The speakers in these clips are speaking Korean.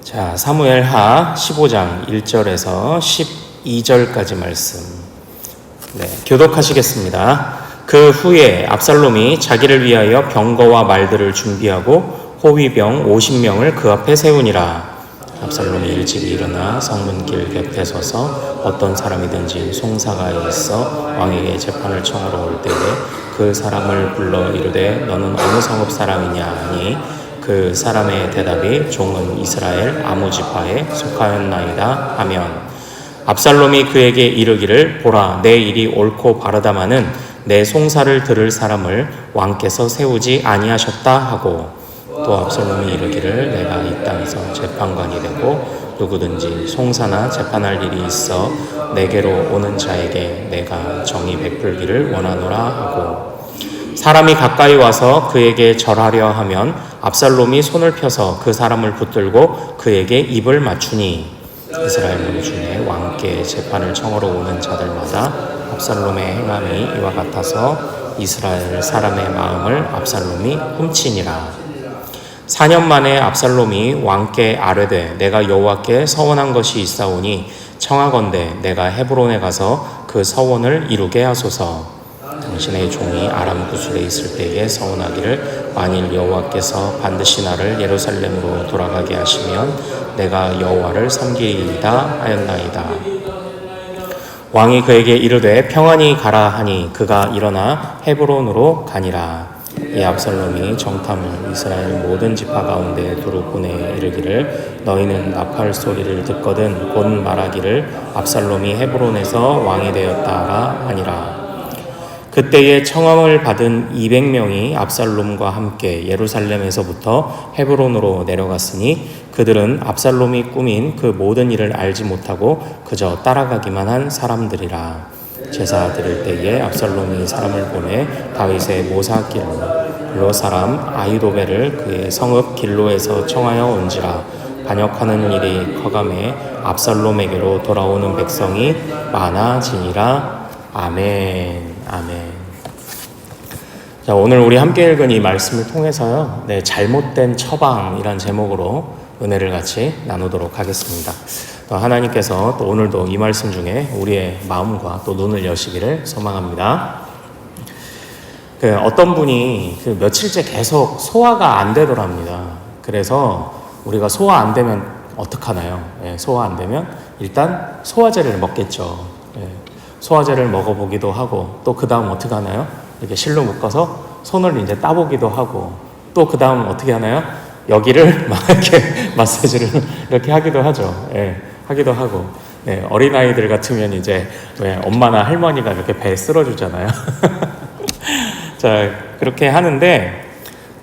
자, 사무엘하 15장 1절에서 12절까지 말씀. 교독하시겠습니다. 그 후에 압살롬이 자기를 위하여 병거와 말들을 준비하고 호위병 50명을 그 앞에 세우니라. 압살롬이 일찍 일어나 성문길 곁에 서서 어떤 사람이든지 송사가 있어 왕에게 재판을 청하러 올 때에 그 사람을 불러 이르되 너는 어느 성읍 사람이냐 하니 그 사람의 대답이 종은 이스라엘 아무 지파에 속하였나이다 하면 압살롬이 그에게 이르기를 보라 내 일이 옳고 바르다마는 내 송사를 들을 사람을 왕께서 세우지 아니하셨다 하고 또 압살롬이 이르기를 내가 이 땅에서 재판관이 되고 누구든지 송사나 재판할 일이 있어 내게로 오는 자에게 내가 정의 베풀기를 원하노라 하고 사람이 가까이 와서 그에게 절하려 하면 압살롬이 손을 펴서 그 사람을 붙들고 그에게 입을 맞추니 이스라엘 문 중에 왕께 재판을 청하러 오는 자들마다 압살롬의 행함이 이와 같아서 이스라엘 사람의 마음을 압살롬이 훔치니라. 4년 만에 압살롬이 왕께 아뢰되 내가 여호와께 서원한 것이 있사오니 청하건대 내가 헤브론에 가서 그 서원을 이루게 하소서. 당신의 종이 아람 구술에 있을 때에 서원하기를 만일 여호와께서 반드시 나를 예루살렘으로 돌아가게 하시면 내가 여호와를 섬기리이다 하였나이다. 왕이 그에게 이르되 평안히 가라 하니 그가 일어나 헤브론으로 가니라. 이 압살롬이 정탐을 이스라엘 모든 지파 가운데 두루 보내 이르기를 너희는 나팔 소리를 듣거든 곧 말하기를 압살롬이 헤브론에서 왕이 되었다라 하니라. 그때에 청함을 받은 200명이 압살롬과 함께 예루살렘에서부터 헤브론으로 내려갔으니 그들은 압살롬이 꾸민 그 모든 일을 알지 못하고 그저 따라가기만 한 사람들이라. 제사 드릴 때에 압살롬이 사람을 보내 다윗의 모사 길로 사람 아히도벨을 그의 성읍 길로에서 청하여 온지라. 반역하는 일이 커감해 압살롬에게로 돌아오는 백성이 많아지니라. 아멘. 아멘. 자, 오늘 우리 함께 읽은 이 말씀을 통해서요, 잘못된 처방이란 제목으로 은혜를 같이 나누도록 하겠습니다. 또 하나님께서 또 오늘도 이 말씀 중에 우리의 마음과 또 눈을 여시기를 소망합니다. 어떤 분이 며칠째 계속 소화가 안 되더랍니다. 그래서 우리가 소화 안 되면 어떡하나요? 소화 안 되면 일단 소화제를 먹겠죠. 소화제를 먹어보기도 하고 또 그 다음 어떻게 하나요? 이렇게 실로 묶어서 손을 이제 따보기도 하고 또 그 다음 어떻게 하나요? 여기를 막 이렇게 마사지를 이렇게 하기도 하죠. 하기도 하고 어린아이들 같으면 이제 왜 엄마나 할머니가 이렇게 배에 쓸어주잖아요. 자, 그렇게 하는데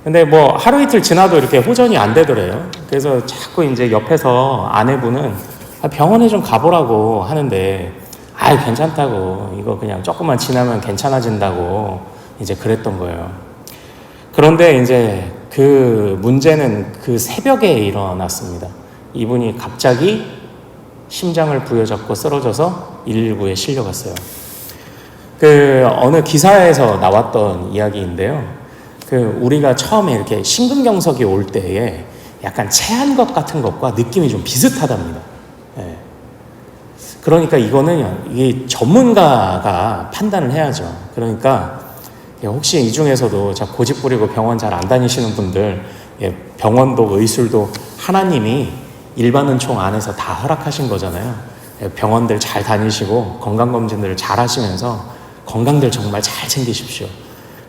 근데 뭐 하루 이틀 지나도 이렇게 호전이 안 되더래요. 그래서 자꾸 이제 옆에서 아내분은 병원에 좀 가보라고 하는데 괜찮다고 이거 그냥 조금만 지나면 괜찮아진다고 이제 그랬던 거예요. 그런데 이제 그 문제는 그 새벽에 일어났습니다. 이분이 갑자기 심장을 부여잡고 쓰러져서 119에 실려갔어요. 어느 기사에서 나왔던 이야기인데요. 우리가 처음에 이렇게 심근경색이 올 때에 약간 체한 것 같은 것과 느낌이 좀 비슷하답니다. 그러니까 이거는 이 전문가가 판단을 해야죠. 그러니까 혹시 이 중에서도 고집 부리고 병원 잘 안 다니시는 분들, 병원도 의술도 하나님이 일반 은총 안에서 다 허락하신 거잖아요. 병원들 잘 다니시고 건강검진들을 잘 하시면서 건강들 정말 잘 챙기십시오.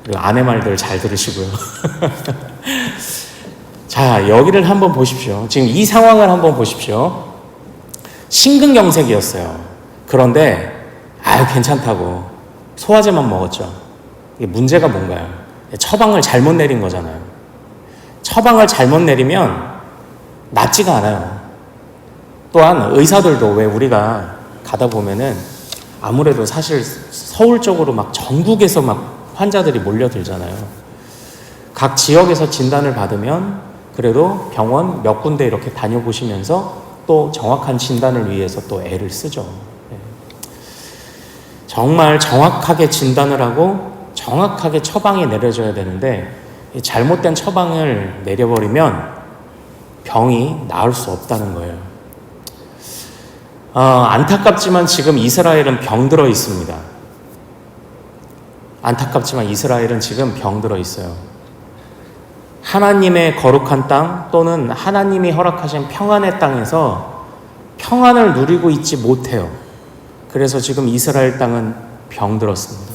그리고 아내 말들 잘 들으시고요. 자, 여기를 한번 보십시오. 지금 이 상황을 한번 보십시오. 심근경색이었어요. 그런데 괜찮다고 소화제만 먹었죠. 이게 문제가 뭔가요? 처방을 잘못 내린 거잖아요. 처방을 잘못 내리면 낫지가 않아요. 또한 의사들도 왜 우리가 가다 보면은 아무래도 사실 서울 쪽으로 막 전국에서 막 환자들이 몰려들잖아요. 각 지역에서 진단을 받으면 그래도 병원 몇 군데 이렇게 다녀보시면서 또 정확한 진단을 위해서 또 애를 쓰죠. 정말 정확하게 진단을 하고 정확하게 처방이 내려져야 되는데 잘못된 처방을 내려버리면 병이 나을 수 없다는 거예요. 안타깝지만 지금 이스라엘은 병들어 있습니다. 안타깝지만 이스라엘은 지금 병들어 있어요. 하나님의 거룩한 땅 또는 하나님이 허락하신 평안의 땅에서 평안을 누리고 있지 못해요. 그래서 지금 이스라엘 땅은 병들었습니다.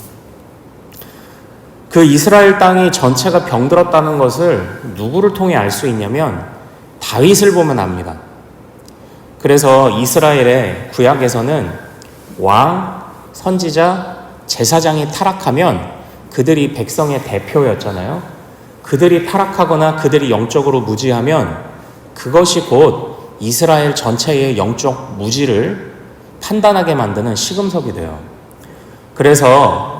그 이스라엘 땅이 전체가 병들었다는 것을 누구를 통해 알 수 있냐면 다윗을 보면 압니다. 그래서 이스라엘의 구약에서는 왕, 선지자, 제사장이 타락하면 그들이 백성의 대표였잖아요. 그들이 타락하거나 그들이 영적으로 무지하면 그것이 곧 이스라엘 전체의 영적 무지를 판단하게 만드는 시금석이 돼요. 그래서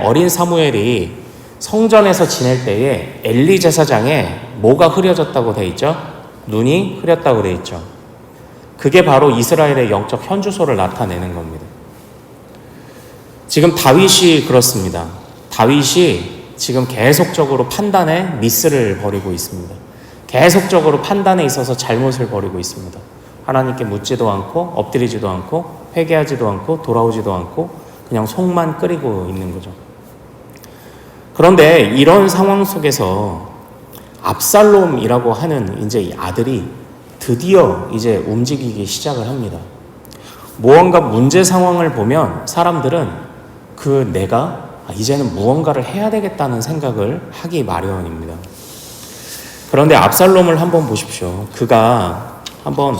어린 사무엘이 성전에서 지낼 때에 엘리 제사장에 뭐가 흐려졌다고 돼 있죠? 눈이 흐렸다고 돼 있죠. 그게 바로 이스라엘의 영적 현주소를 나타내는 겁니다. 지금 다윗이 그렇습니다. 다윗이 지금 계속적으로 판단에 미스를 벌이고 있습니다. 계속적으로 판단에 있어서 잘못을 벌이고 있습니다. 하나님께 묻지도 않고 엎드리지도 않고 회개하지도 않고 돌아오지도 않고 그냥 속만 끓이고 있는 거죠. 그런데 이런 상황 속에서 압살롬이라고 하는 이제 이 아들이 드디어 이제 움직이기 시작을 합니다. 무언가 문제 상황을 보면 사람들은 내가 이제는 무언가를 해야 되겠다는 생각을 하기 마련입니다. 그런데 압살롬을 한번 보십시오. 그가 한번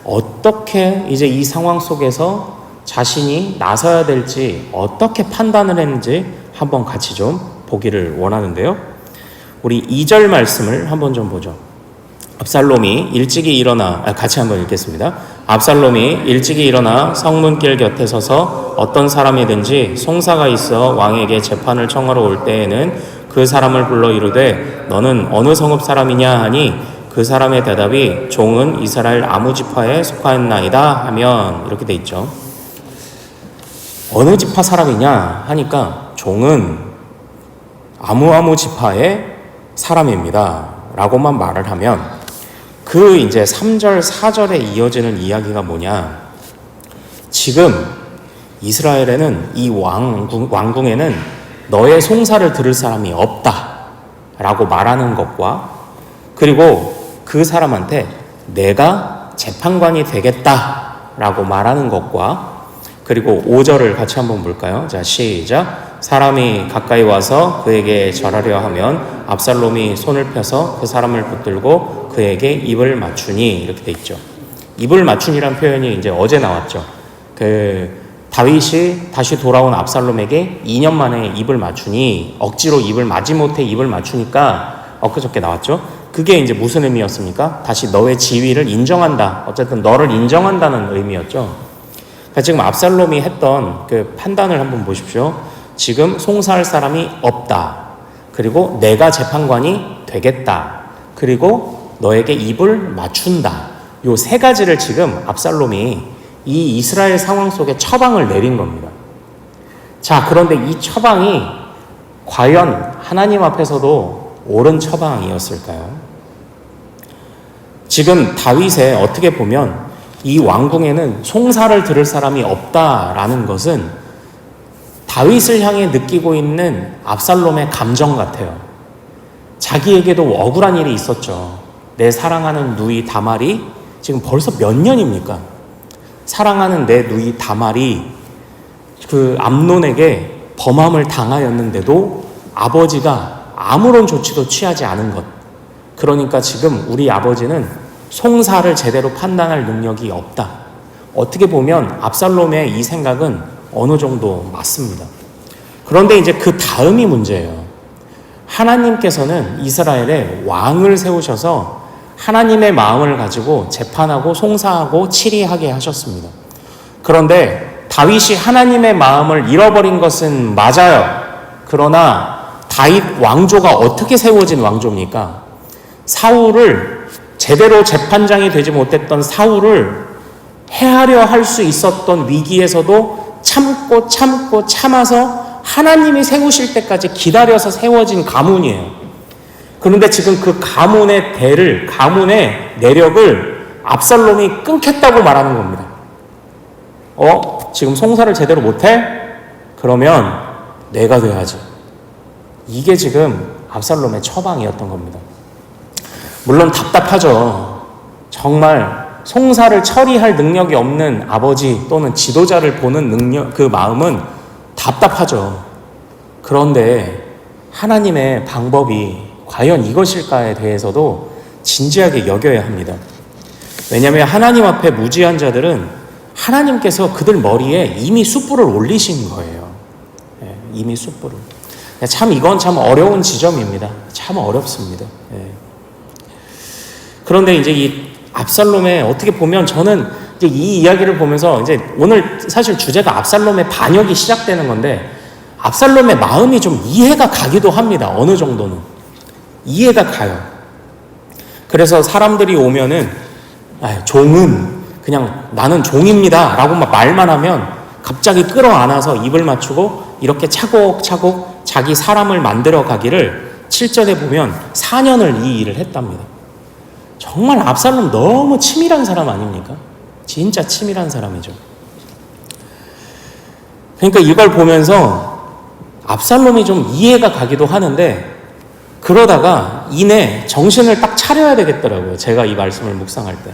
어떻게 이제 이 상황 속에서 자신이 나서야 될지 어떻게 판단을 했는지 한번 같이 좀 보기를 원하는데요. 우리 2절 말씀을 한번 좀 보죠. 압살롬이 일찍이 일어나 같이 한번 읽겠습니다. 압살롬이 일찍이 일어나 성문길 곁에 서서 어떤 사람이든지 송사가 있어 왕에게 재판을 청하러 올 때에는 그 사람을 불러 이르되 너는 어느 성읍 사람이냐 하니 그 사람의 대답이 종은 이스라엘 아무 지파에 속하였나이다 하면 이렇게 돼 있죠. 어느 지파 사람이냐 하니까 종은 아무 지파의 사람입니다 라고만 말을 하면 그 이제 3절 4절에 이어지는 이야기가 뭐냐, 지금 이스라엘에는 이 왕궁에는 너의 송사를 들을 사람이 없다 라고 말하는 것과 그리고 그 사람한테 내가 재판관이 되겠다 라고 말하는 것과 그리고 5절을 같이 한번 볼까요? 자, 시작. 사람이 가까이 와서 그에게 절하려 하면 압살롬이 손을 펴서 그 사람을 붙들고 그에게 입을 맞추니 이렇게 돼 있죠. 입을 맞추니란 표현이 이제 어제 나왔죠. 다윗이 다시 돌아온 압살롬에게 2년 만에 입을 맞추니 억지로 입을 마지못해 입을 맞추니까 엊그저께 나왔죠. 그게 이제 무슨 의미였습니까? 다시 너의 지위를 인정한다. 어쨌든 너를 인정한다는 의미였죠. 그러니까 지금 압살롬이 했던 그 판단을 한번 보십시오. 지금 송사할 사람이 없다. 그리고 내가 재판관이 되겠다. 그리고 너에게 입을 맞춘다. 요 세 가지를 지금 압살롬이 이 이스라엘 상황 속에 처방을 내린 겁니다. 자, 그런데 이 처방이 과연 하나님 앞에서도 옳은 처방이었을까요? 지금 다윗의 어떻게 보면 이 왕궁에는 송사를 들을 사람이 없다라는 것은 다윗을 향해 느끼고 있는 압살롬의 감정 같아요. 자기에게도 억울한 일이 있었죠. 내 사랑하는 누이 다말이 지금 벌써 몇 년입니까? 사랑하는 내 누이 다말이 그 암논에게 범함을 당하였는데도 아버지가 아무런 조치도 취하지 않은 것. 그러니까 지금 우리 아버지는 송사를 제대로 판단할 능력이 없다. 어떻게 보면 압살롬의 이 생각은 어느 정도 맞습니다. 그런데 이제 그 다음이 문제예요. 하나님께서는 이스라엘에 왕을 세우셔서 하나님의 마음을 가지고 재판하고 송사하고 치리하게 하셨습니다. 그런데 다윗이 하나님의 마음을 잃어버린 것은 맞아요. 그러나 다윗 왕조가 어떻게 세워진 왕조입니까? 사울을 제대로 재판장이 되지 못했던 사울을 해하려 할 수 있었던 위기에서도 참아서 하나님이 세우실 때까지 기다려서 세워진 가문이에요. 그런데 지금 그 가문의 내력을 압살롬이 끊겠다고 말하는 겁니다. 지금 송사를 제대로 못해? 그러면 내가 돼야지. 이게 지금 압살롬의 처방이었던 겁니다. 물론 답답하죠. 정말 송사를 처리할 능력이 없는 아버지 또는 지도자를 보는 그 마음은 답답하죠. 그런데 하나님의 방법이 과연 이것일까에 대해서도 진지하게 여겨야 합니다. 왜냐하면 하나님 앞에 무지한 자들은 하나님께서 그들 머리에 이미 숯불을 올리신 거예요. 이미 숯불을. 이건 참 어려운 지점입니다. 참 어렵습니다. 그런데 이제 이 압살롬의 어떻게 보면 저는 이제 이 이야기를 보면서 이제 오늘 사실 주제가 압살롬의 반역이 시작되는 건데 압살롬의 마음이 좀 이해가 가기도 합니다. 어느 정도는. 이해가 가요. 그래서 사람들이 오면은 종은 그냥 나는 종입니다 라고 말만 하면 갑자기 끌어안아서 입을 맞추고 이렇게 차곡차곡 자기 사람을 만들어 가기를 7절에 보면 4년을 이 일을 했답니다. 정말 압살롬 너무 치밀한 사람 아닙니까? 진짜 치밀한 사람이죠. 그러니까 이걸 보면서 압살롬이 좀 이해가 가기도 하는데 그러다가 이내 정신을 딱 차려야 되겠더라고요. 제가 이 말씀을 묵상할 때.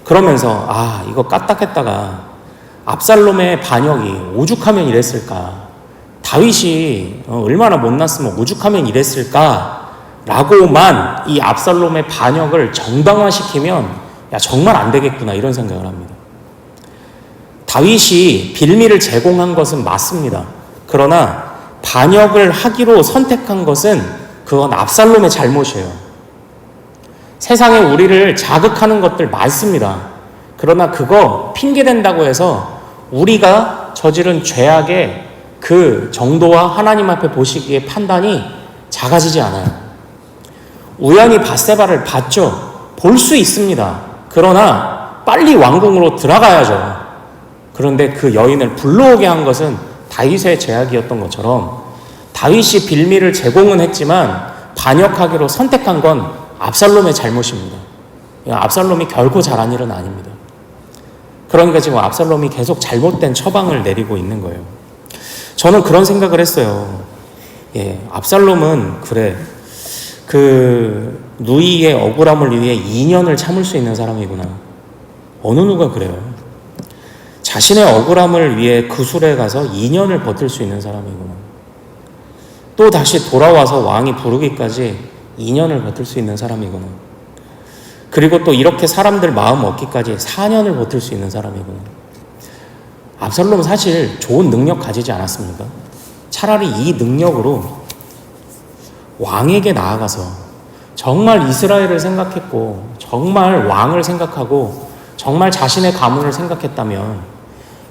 그러면서 이거 까딱했다가 압살롬의 반역이 오죽하면 이랬을까. 다윗이 얼마나 못났으면 오죽하면 이랬을까 라고만 이 압살롬의 반역을 정당화시키면 정말 안 되겠구나 이런 생각을 합니다. 다윗이 빌미를 제공한 것은 맞습니다. 그러나 반역을 하기로 선택한 것은 그건 압살롬의 잘못이에요. 세상에 우리를 자극하는 것들 많습니다. 그러나 그거 핑계댄다고 해서 우리가 저지른 죄악의 그 정도와 하나님 앞에 보시기에 판단이 작아지지 않아요. 우연히 밧세바를 봤죠. 볼 수 있습니다. 그러나 빨리 왕궁으로 들어가야죠. 그런데 그 여인을 불러오게 한 것은 다윗의 죄악이었던 것처럼 다윗이 빌미를 제공은 했지만 반역하기로 선택한 건 압살롬의 잘못입니다. 압살롬이 결코 잘한 일은 아닙니다. 그러니까 지금 압살롬이 계속 잘못된 처방을 내리고 있는 거예요. 저는 그런 생각을 했어요. 압살롬은 그래 그 누이의 억울함을 위해 2년을 참을 수 있는 사람이구나. 어느 누가 그래요. 자신의 억울함을 위해 그 술에 가서 2년을 버틸 수 있는 사람이구나. 또 다시 돌아와서 왕이 부르기까지 2년을 버틸 수 있는 사람이구나. 그리고 또 이렇게 사람들 마음 얻기까지 4년을 버틸 수 있는 사람이구나. 압살롬은 사실 좋은 능력 가지지 않았습니까? 차라리 이 능력으로 왕에게 나아가서 정말 이스라엘을 생각했고 정말 왕을 생각하고 정말 자신의 가문을 생각했다면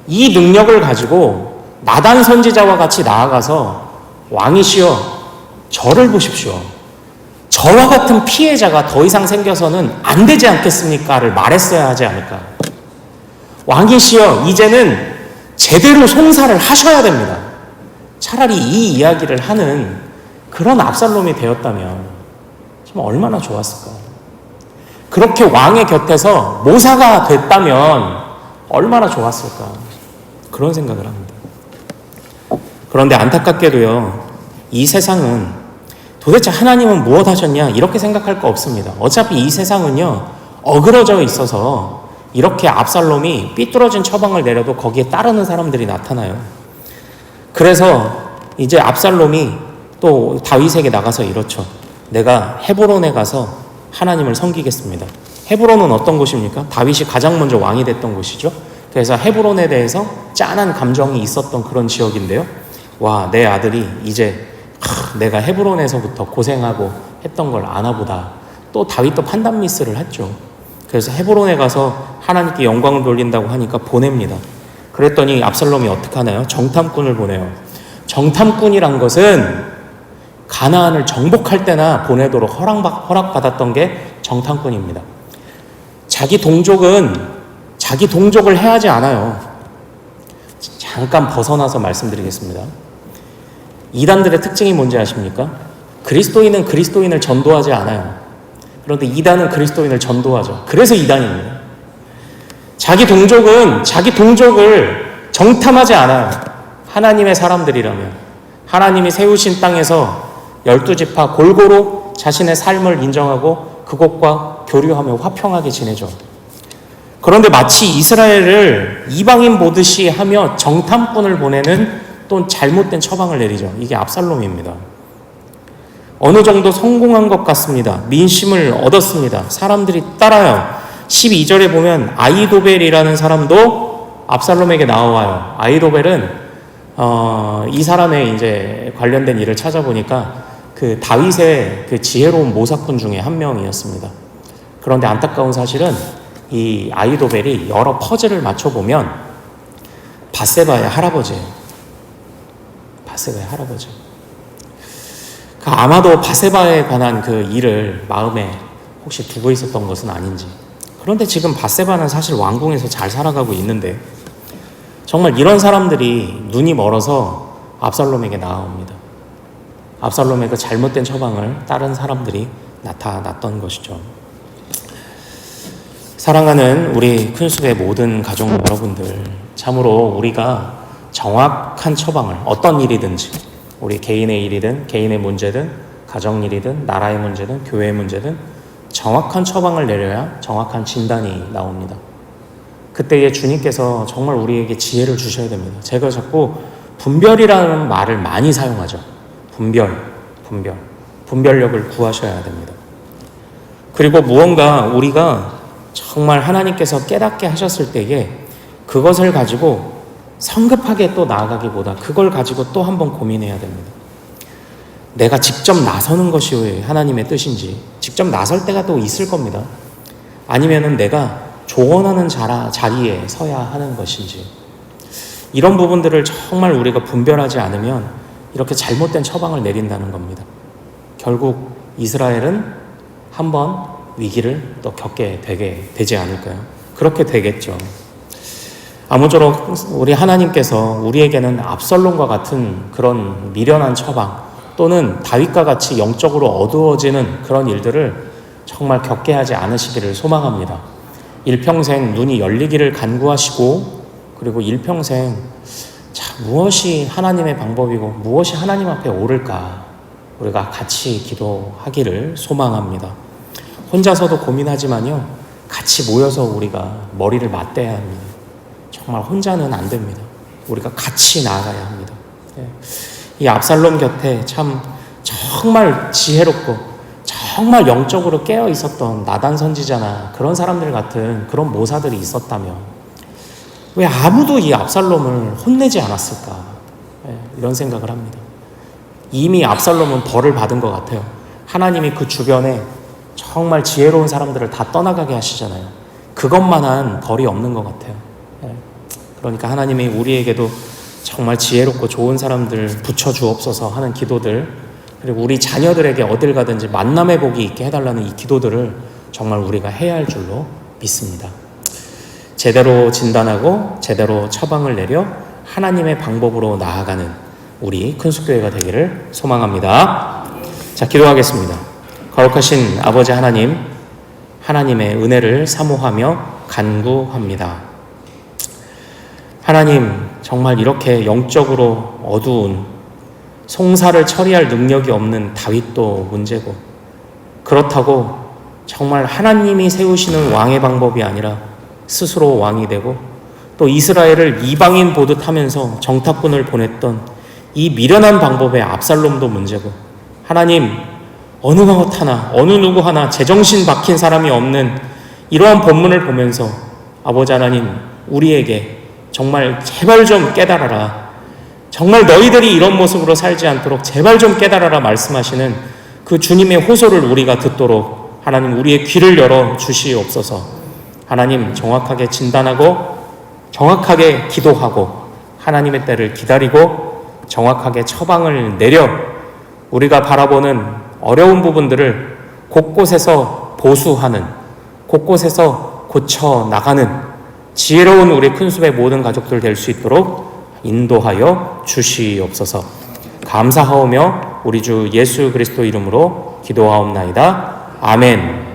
이 능력을 가지고 나단 선지자와 같이 나아가서 왕이시여 저를 보십시오. 저와 같은 피해자가 더 이상 생겨서는 안 되지 않겠습니까?를 말했어야 하지 않을까. 왕이시여 이제는 제대로 송사를 하셔야 됩니다. 차라리 이 이야기를 하는 그런 압살롬이 되었다면 참 얼마나 좋았을까. 그렇게 왕의 곁에서 모사가 됐다면 얼마나 좋았을까. 그런 생각을 합니다. 그런데 안타깝게도요, 이 세상은 도대체 하나님은 무엇 하셨냐 이렇게 생각할 거 없습니다. 어차피 이 세상은요 어그러져 있어서 이렇게 압살롬이 삐뚤어진 처방을 내려도 거기에 따르는 사람들이 나타나요. 그래서 이제 압살롬이 또 다윗에게 나가서 이렇죠. 내가 헤브론에 가서 하나님을 섬기겠습니다. 헤브론은 어떤 곳입니까? 다윗이 가장 먼저 왕이 됐던 곳이죠. 그래서 헤브론에 대해서 짠한 감정이 있었던 그런 지역인데요. 와, 내 아들이 이제 내가 헤브론에서부터 고생하고 했던 걸 아나보다. 또 다윗도 판단 미스를 했죠. 그래서 헤브론에 가서 하나님께 영광을 돌린다고 하니까 보냅니다. 그랬더니 압살롬이 어떻게 하나요? 정탐꾼을 보내요. 정탐꾼이란 것은 가나안을 정복할 때나 보내도록 허락받았던 게 정탐꾼입니다. 자기 동족을 해하지 않아요. 잠깐 벗어나서 말씀드리겠습니다. 이단들의 특징이 뭔지 아십니까? 그리스도인은 그리스도인을 전도하지 않아요. 그런데 이단은 그리스도인을 전도하죠. 그래서 이단입니다. 자기 동족은 자기 동족을 정탐하지 않아요. 하나님의 사람들이라면 하나님이 세우신 땅에서 12지파 골고루 자신의 삶을 인정하고 그곳과 교류하며 화평하게 지내죠. 그런데 마치 이스라엘을 이방인 보듯이 하며 정탐꾼을 보내는 또 잘못된 처방을 내리죠. 이게 압살롬입니다. 어느 정도 성공한 것 같습니다. 민심을 얻었습니다. 사람들이 따라요. 12절에 보면 아히도벨이라는 사람도 압살롬에게 나와요. 아히도벨은 이 사람의 이제 관련된 일을 찾아보니까 그 다윗의 그 지혜로운 모사꾼 중에 한 명이었습니다. 그런데 안타까운 사실은 이 아히도벨이 여러 퍼즐을 맞춰보면 밧세바의 할아버지예요. 밧세바의 할아버지. 아마도 밧세바에 관한 그 일을 마음에 혹시 두고 있었던 것은 아닌지. 그런데 지금 밧세바는 사실 왕궁에서 잘 살아가고 있는데 정말 이런 사람들이 눈이 멀어서 압살롬에게 나아옵니다. 압살롬의 그 잘못된 처방을 다른 사람들이 나타났던 것이죠. 사랑하는 우리 큰숲의 모든 가족 여러분들, 참으로 우리가 정확한 처방을 어떤 일이든지 우리 개인의 일이든 개인의 문제든 가정 일이든 나라의 문제든 교회의 문제든 정확한 처방을 내려야 정확한 진단이 나옵니다. 그때에 주님께서 정말 우리에게 지혜를 주셔야 됩니다. 제가 자꾸 분별이라는 말을 많이 사용하죠. 분별력을 구하셔야 됩니다. 그리고 무언가 우리가 정말 하나님께서 깨닫게 하셨을 때에 그것을 가지고 성급하게 또 나아가기보다 그걸 가지고 또 한번 고민해야 됩니다. 내가 직접 나서는 것이 하나님의 뜻인지, 직접 나설 때가 또 있을 겁니다. 아니면은 내가 조언하는 자리에 서야 하는 것인지, 이런 부분들을 정말 우리가 분별하지 않으면 이렇게 잘못된 처방을 내린다는 겁니다. 결국 이스라엘은 한번 위기를 또 겪게 되지 않을까요? 그렇게 되겠죠. 아무쪼록 우리 하나님께서 우리에게는 압살롬과 같은 그런 미련한 처방 또는 다윗과 같이 영적으로 어두워지는 그런 일들을 정말 겪게 하지 않으시기를 소망합니다. 일평생 눈이 열리기를 간구하시고, 그리고 일평생 무엇이 하나님의 방법이고 무엇이 하나님 앞에 옳을까 우리가 같이 기도하기를 소망합니다. 혼자서도 고민하지만요, 같이 모여서 우리가 머리를 맞대야 합니다. 정말 혼자는 안 됩니다. 우리가 같이 나아가야 합니다. 이 압살롬 곁에 정말 지혜롭고 정말 영적으로 깨어 있었던 나단 선지자나 그런 사람들 같은 그런 모사들이 있었다면 왜 아무도 이 압살롬을 혼내지 않았을까? 이런 생각을 합니다. 이미 압살롬은 벌을 받은 것 같아요. 하나님이 그 주변에 정말 지혜로운 사람들을 다 떠나가게 하시잖아요. 그것만한 벌이 없는 것 같아요. 그러니까 하나님이 우리에게도 정말 지혜롭고 좋은 사람들 붙여주옵소서 하는 기도들, 그리고 우리 자녀들에게 어딜 가든지 만남의 복이 있게 해달라는 이 기도들을 정말 우리가 해야 할 줄로 믿습니다. 제대로 진단하고 제대로 처방을 내려 하나님의 방법으로 나아가는 우리 큰숲교회가 되기를 소망합니다. 자, 기도하겠습니다. 거룩하신 아버지 하나님, 하나님의 은혜를 사모하며 간구합니다. 하나님, 정말 이렇게 영적으로 어두운 송사를 처리할 능력이 없는 다윗도 문제고, 그렇다고 정말 하나님이 세우시는 왕의 방법이 아니라 스스로 왕이 되고 또 이스라엘을 이방인 보듯 하면서 정탐꾼을 보냈던 이 미련한 방법의 압살롬도 문제고, 하나님, 어느 것 하나, 어느 누구 하나 제정신 박힌 사람이 없는 이러한 본문을 보면서 아버지 하나님, 우리에게 정말 제발 좀 깨달아라, 정말 너희들이 이런 모습으로 살지 않도록 제발 좀 깨달아라 말씀하시는 그 주님의 호소를 우리가 듣도록 하나님, 우리의 귀를 열어 주시옵소서. 하나님, 정확하게 진단하고 정확하게 기도하고 하나님의 때를 기다리고 정확하게 처방을 내려 우리가 바라보는 어려운 부분들을 곳곳에서 보수하는, 곳곳에서 고쳐나가는 지혜로운 우리 큰숲의 모든 가족들 될 수 있도록 인도하여 주시옵소서. 감사하오며 우리 주 예수 그리스도 이름으로 기도하옵나이다. 아멘.